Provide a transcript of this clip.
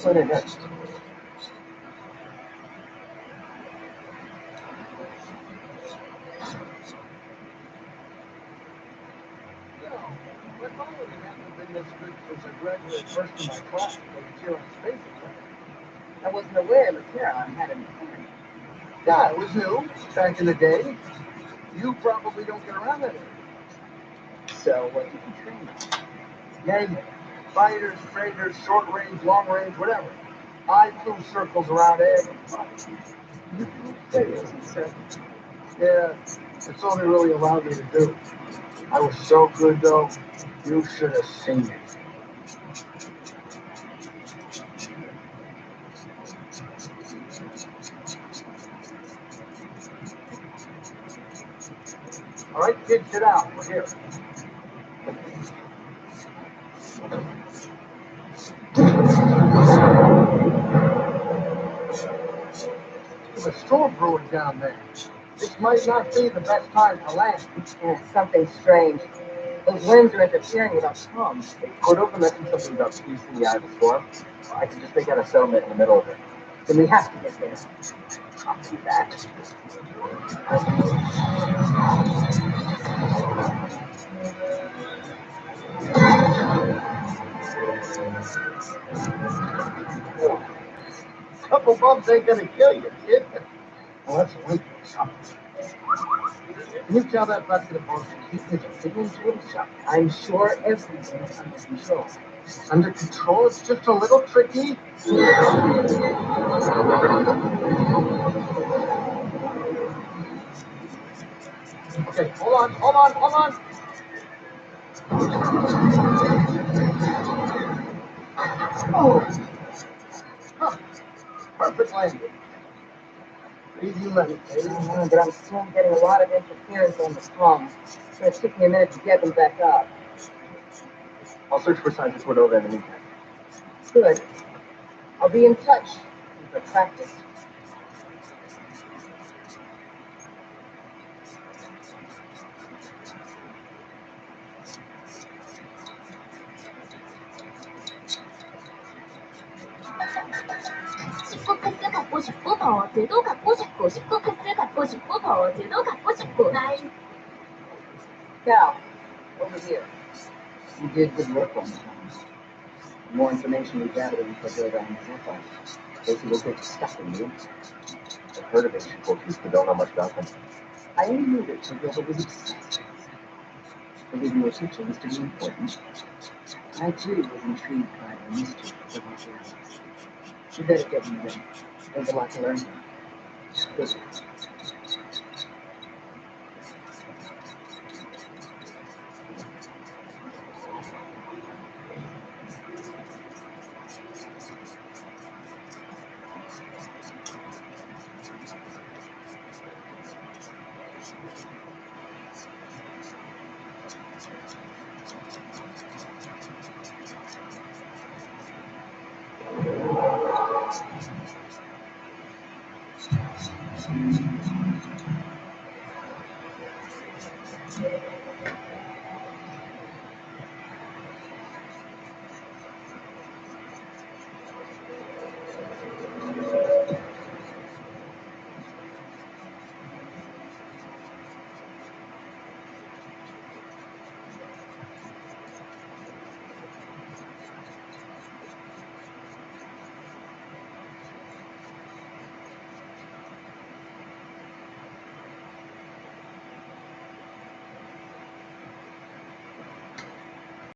What is next? I wasn't aware Caroline had an opinion. Yeah, it was new back in the day. You probably don't get around that anymore. So what did you train on? Men, fighters, trainers, short range, long range, whatever. I flew circles around everybody. You flew circles and circles. Yeah, it's all they really allowed me to do. I was so good, though. You should have seen it. All right, kids, sit down. We're here. There's a storm brewing down there. This might not be the best time to land. Yeah, something strange. Those winds are interfering with our comms. Cordova mentioned something about peace in the eye of the storm. I can just make out a settlement in the middle of it. Then we have to get there. Copy that. Couple bumps ain't gonna kill you, kid. Well, that's a weak something. Can you tell that bucket of bullshit? He is a fiddling to himself. I'm sure everything is under control. Under control? It's just a little tricky. Okay, hold on. Oh! Huh. Perfect landing. Easy landing. But I'm still getting a lot of interference on the comms. It's going to take me a minute to get them back up. I'll search for signs of Cordova in the meantime. Good. I'll be in touch for practice. 식구 패스 갖고 싶고 버즈도 갖고 싶고 식구 패스 갖고 싶고 버즈도 갖고 싶고 나이 Cal, over here. You did good work on this one. The more information we gather, we put further on the profile. Basically, we'll get stuck in you. I've heard of ancient cultures, but don't know much about them. I only knew that Cordova was obsessed. Believe your teachings to be important. I too was intrigued by the mystery of our world. You better get moving. There's a lot to learn. Good.